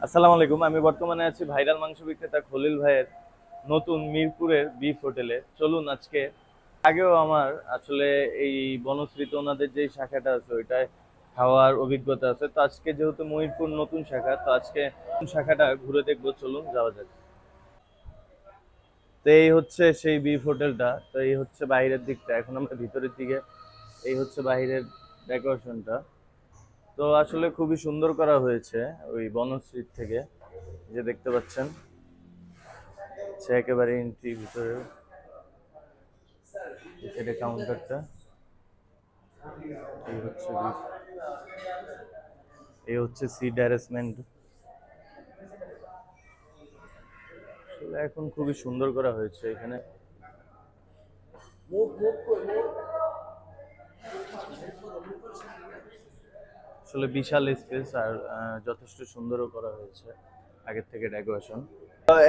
আসসালামু আলাইকুম। আমি বর্তমানে আছি ভাইরাল মাংস বিক্রেতা খলিল ভাইয়ের নতুন মিরপুরের বিফ হোটেলে। চলুন আজকে, আগেও আমার আসলে এই বনশ্রীতে ওনাদের যে শাখাটা আছে ওইটায় খাওয়ার অভিজ্ঞতা আছে। তো আজকে যেহেতু মহিরপুর নতুন শাখা, তো আজকে নতুন শাখাটা ঘুরে দেখবো। চলুন যাওয়া যাক। তো এই হচ্ছে সেই বিফ হোটেলটা। তো এই হচ্ছে বাইরের দিকটা, এখন আমরা ভিতরের দিকে। এই হচ্ছে বাইরের ডেকোরেশনটা। তো আসলে খুবই সুন্দর করা হয়েছে ওই বনশ্রীর থেকে, যে দেখতে পাচ্ছেন। সে একেবারে এন্ট্রি ভিতরে, এটা কাউন্টারটা। এই হচ্ছে এই হচ্ছে সিট অ্যারেঞ্জমেন্ট। আসলে এখন খুবই সুন্দর করা হয়েছে এখানে। আসলে বিশাল স্পেস, আর যথেষ্ট সুন্দরও করা হয়েছে আগের থেকে ডেকোরেশন।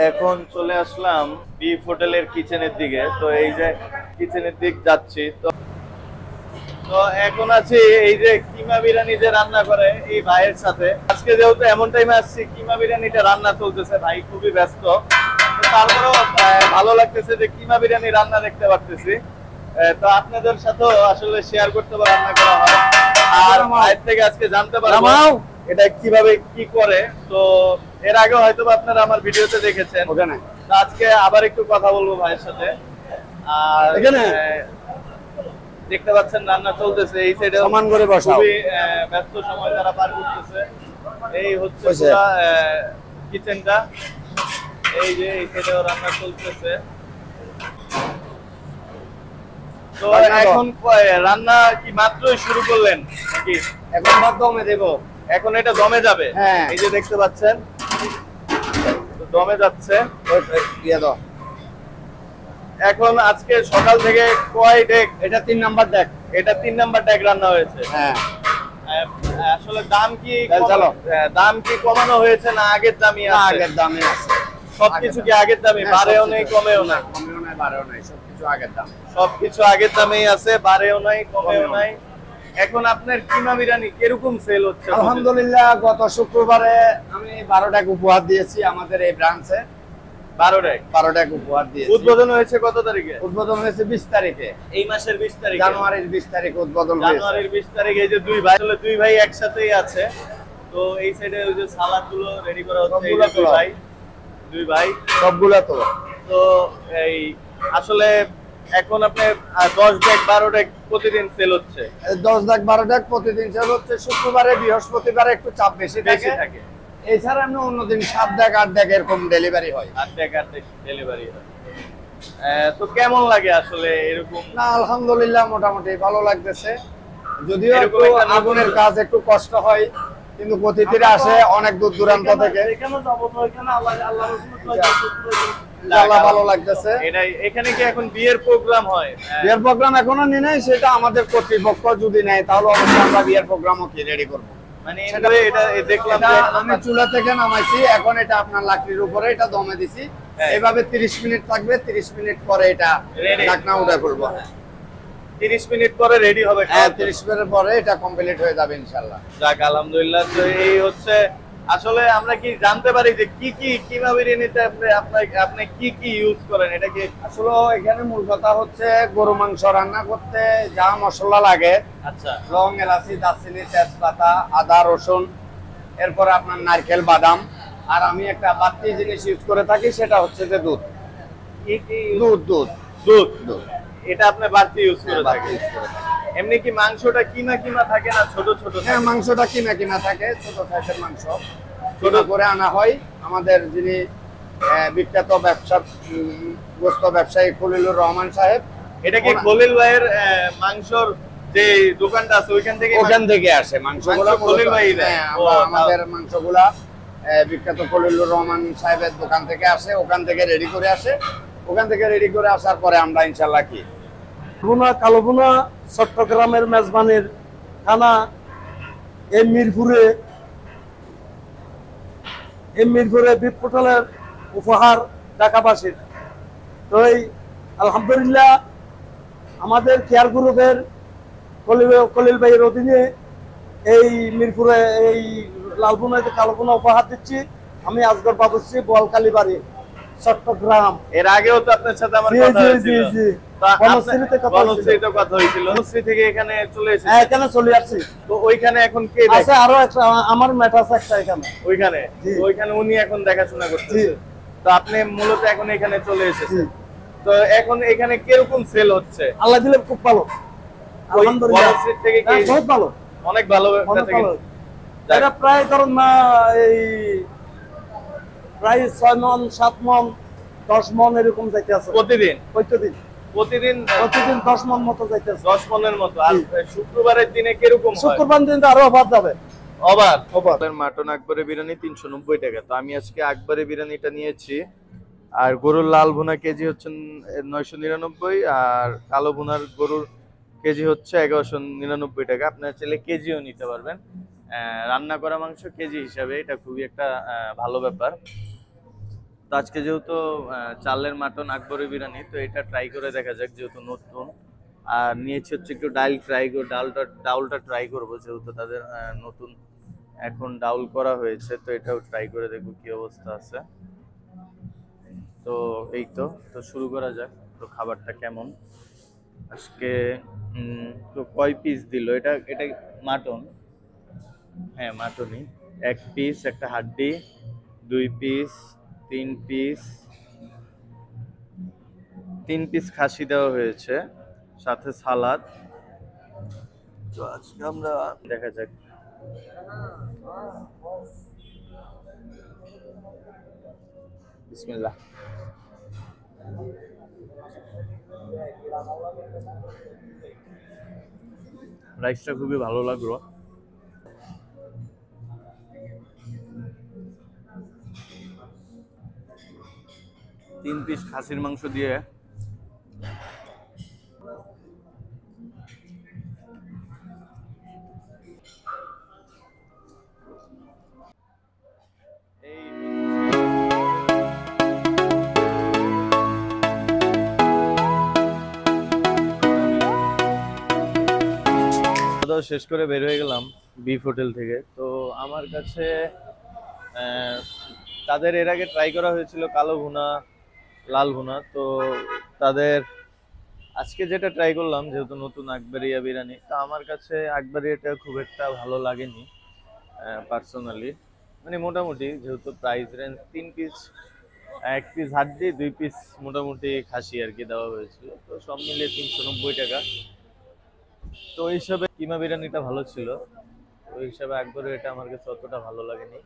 এখন চলে আসলাম বিফ হোটেলের কিচেনের দিকে। তো এই যে কিচেনের দিক যাচ্ছি, তো তো এখন আছি এই যে কিমা বিরিয়ানি যে রান্না করে এই ভাইয়ের সাথে। আজকে যেহেতু এমন টাইমে আসছি, কিমা বিরিয়ানিটা রান্না চলতেছে, ভাই খুবই ব্যস্ত। তারপরেও ভালো লাগতেছে যে কিমা বিরিয়ানি রান্না দেখতে পারতেছি। তো আপনাদের সাথেও আসলে শেয়ার করতে পারে রান্না করা হয়, আর ভাইয়ের থেকে আজকে জানতে পারবো এটা কিভাবে কি করে। তো এর আগে হয়তো আপনারা আমার ভিডিওতে দেখেছেন। আজকে আবার একটু কথা বলবো ভাইয়ের সাথে। আর এখানে দেখতে পাচ্ছেন রান্না চলতেছে, এই সাইডে সমান করে বসাও। খুবই ব্যস্ত সময় তারা পার করতেছে। এই হচ্ছে পুরো কিচেনটা। এই যে এই সাইডেও রান্না চলতেছে। তো এখন রান্না কি মাত্রই শুরু করলেন নাকি? এখন ভাত দমে দেব। এখন এটা দমে যাবে। হ্যাঁ, এই যে দেখতে পাচ্ছেন দমে যাচ্ছে। দিয়ে দাও। এখন আজকে সকাল থেকে কয় ডেক? এটা 3 নাম্বার ডেক। এটা 3 নাম্বার ডেক রান্না হয়েছে। হ্যাঁ, আসলে দাম কি চলো, দাম কি কমানো হয়েছে না আগের দামই আছে? আগের দামই আছে। সবকিছু কি আগের দামই? বাড়েও নেই কমেও নাই? কমেও নাই বাড়েও নাই, সবকিছু আগের দাম। সবকিছু আগের দামেই আছে, বাড়েও নাই কমেও নাই। এখন আপনার কিমা বিরিয়ানি কিরকম সেল হচ্ছে? আলহামদুলিল্লাহ, গত শুক্রবারে আমি 12 ডেক উপহার দিয়েছি আমাদের এই ব্রাঞ্চে। 12 ডেক উপহার দিয়েছি। উদ্বোধন হয়েছে কত তারিখে? উদ্বোধন হয়েছে 20 তারিখে। এই মাসের 20 তারিখে? জানুয়ারির 20 তারিখে উদ্বোধন হয়েছে। জানুয়ারির 20 তারিখে। এই যে দুই ভাই, আসলে দুই ভাই একসাথেই আছে। তো এই সাইডে ওই যে সালাদ গুলো রেডি করা হচ্ছে। এই যে দুই ভাই সবগুলা তো। তো এই আসলে এখন আপনি 10 ডেক 12 ডেক প্রতিদিন সেল হচ্ছে? 10 ডেক 12 ডেক প্রতিদিন সেল হচ্ছে। শুক্রবারে বৃহস্পতিবারে একটু চাপ বেশি থাকে। এছাড়া আমরা অন্যদিন 7 ডেক 8 ডেক এরকম ডেলিভারি হয়। 8 ডেক ডেলিভারি হয়। তো কেমন লাগে আসলে এরকম? না, আলহামদুলিল্লাহ মোটামুটি ভালো লাগতেছে। যদিও একটু আগুনের কাজ একটু কষ্ট হয়, কিন্তু অতিথিরা আসে অনেক দূর দূরান্ত থেকে। আল্লাহ ভালো লাগতেছে। এখানে কি এখন বিয়ের প্রোগ্রাম হয়? বিয়ের প্রোগ্রাম এখনো নি নাই, সেটা আমাদের কর্তৃপক্ষ যদি নেয় তাহলে অবশ্যই আমরা বিয়ের প্রোগ্রামও কি রেডি করব। মানে এটা দেখলাম আমি চুলা থেকে নামাইছি, এখন এটা আপনার লাকড়ির উপরে এটা দমে দিছি। এইভাবে 30 মিনিট থাকবে, 30 মিনিট পরে এটা ঢাকনা উঠে করব। 30 মিনিট পরে রেডি হবে? হ্যাঁ, 30 মিনিট পরে এটা কমপ্লিট হয়ে যাবে ইনশাআল্লাহ। যাক, আলহামদুলিল্লাহ। তো এই হচ্ছে আসলে আমরা কি জানতে পারি যে কি কি কিমা বিরিয়ানিতে আপনি কি কি ইউজ করেন? এটা কি আসলে এখানে মূল কথা হচ্ছে গরু মাংস রান্না করতে যা মশলা লাগে, আচ্ছা, লং, এলাচি, দারচিনি, তেজপাতা, আদা, রসুন, এরপর আপনার নারকেল, বাদাম, আর আমি একটা বাড়তি জিনিস ইউজ করে থাকি, সেটা হচ্ছে যে দুধ। দুধ দুধ দুধ দুধ এটা আপনি বাড়তি ইউজ করে থাকেন? এমনি কি মাংসটা কিমা কিমা থাকে না ছোট ছোট? হ্যাঁ, মাংসটা কিমা কিমা থাকে, ছোট সাইজের মাংস ছোট করে আনা হয়। আমাদের যিনি বিখ্যাত গোস্ত ব্যবসায়ী খলিলুর রহমান সাহেব, এটা কি খলিল ভাইয়ের মাংসর যে দোকানটা আছে ওইখান থেকে আসে মাংসগুলো? খলিল ভাই? আমাদের মাংসগুলা বিখ্যাত খলিলুর রহমান সাহেবের দোকান থেকে আসে, ওখান থেকে রেডি করে আসে। ওখান থেকে রেডি করে আসার পরে আমরা ইনশাল্লাহ কি কালো ভুনা চট্টগ্রামের মেজবানির খানা এই মিরপুরে বিফ হোটেলের উপহার ঢাকাবাসীর। তো এই আলহামদুলিল্লাহ আমাদের কেয়ার গ্রুপের খলিল ভাইয়ের অধীনে এই মিরপুরে এই লালভুনা কালো ভুনা উপহার দিচ্ছি। আমি আজগর বাবুশ্রী, বোয়ালখালী বাড়ি, চট্টগ্রাম। এর আগেও তো আপনার সাথে আমার জি, কথা জি, হয়েছিল। জি, জি। তো বনশ্রীতে কথা হয়েছিল। বনশ্রীতে কথা হয়েছিল। বনশ্রী থেকে এখানে চলে এসেছে। হ্যাঁ, এখানে চলে আসছি। তো ওইখানে এখন কে আছে দেখে? আরো একটা, আমার ম্যাট আছে একটা এখানে। ওইখানে জি। তো ওইখানে উনি এখন দেখাশোনা করতেছে। জি। তো আপনি মূলত এখন এখানে চলে জি। এসেছেন। তো এখন এখানে কিরকম সেল হচ্ছে? আল্লাহ দিলে খুব ভালো, আলহামদুলিল্লাহ। বনশ্রীর থেকে কি হ্যাঁ, বহুত ভালো, অনেক ভালো অনেক বেচা ভালো। কিনা? এটা প্রায় ধরুন না, এই প্রায় 6 মন, 7 মন, 10 মন এরকম যাইতে আছে প্রতিদিন প্রতিদিন। প্রতিদিন প্রতিদিন 10 মন মতো যাইতে আছে। 10 মনের মতো। আর জি। শুক্রবারের দিনে কিরকম হয়? শুক্রবার দিন তো আরো অভাব যাবে। অবাক অবাক। মাটন আকবরে বিরিয়ানি 390 টাকা। তো আমি আজকে আকবরে বিরিয়ানিটা নিয়েছি। আর গরুর লাল ভুনা কেজি হচ্ছে 999, আর কালো ভুনার গরুর কেজি হচ্ছে 1199 টাকা। আপনারা চাইলে কেজিও নিতে পারবেন। রান্না করা মাংস কেজি হিসাবে, এটা খুবই একটা ভালো ব্যাপার। তো আজকে যেহেতু চালের মাটন আকবরে বিরিয়ানি, তো এটা ট্রাই করে দেখা যাক, যেহেতু নতুন। আর নিয়েছি হচ্ছে একটু ডাউলটা ট্রাই করবো, যেহেতু তাদের নতুন এখন ডাউল করা হয়েছে। তো এটাও ট্রাই করে দেখবো কি অবস্থা আছে। তো এই তো তো শুরু করা যাক। তো খাবারটা কেমন আজকে। তো কয় পিস দিল এটা? এটা মাটন, হ্যাঁ মাটনই। 1 পিস, একটা হাড্ডি, 2 পিস, 3 পিস, 3 পিস খাসি দেওয়া হয়েছে, সাথে সালাদ। তো আজকে আমরা দেখা যাক। বিসমিল্লাহ। রাইসটা খুবই ভালো লাগলো। তিন পিস খাসির মাংস দিয়ে খাওয়া দাওয়া শেষ করে বের হয়ে গেলাম বিফ হোটেল থেকে। তো আমার কাছে তাদের এর আগে ট্রাই করা হয়েছিল কালো ভুনা, লাল ভুনা। তো তাদের আজকে যেটা ট্রাই করলাম, যেহেতু নতুন আকবরিয়া বিরিয়ানি, তো আমার কাছে আকবরিয়াটা খুব একটা ভালো লাগেনি পার্সোনালি। মানে মোটামুটি, যেহেতু প্রাইস রেঞ্জ 3 পিস, 1 পিস হাড্ডি, 2 পিস মোটামুটি খাসি আর কি দেওয়া হয়েছিল। তো সব মিলিয়ে 390 টাকা। তো ওই হিসাবে কিমা বিরিয়ানিটা ভালো ছিল, ওই হিসাবে আকবরের এটা আমার কাছে অতটা ভালো লাগেনি।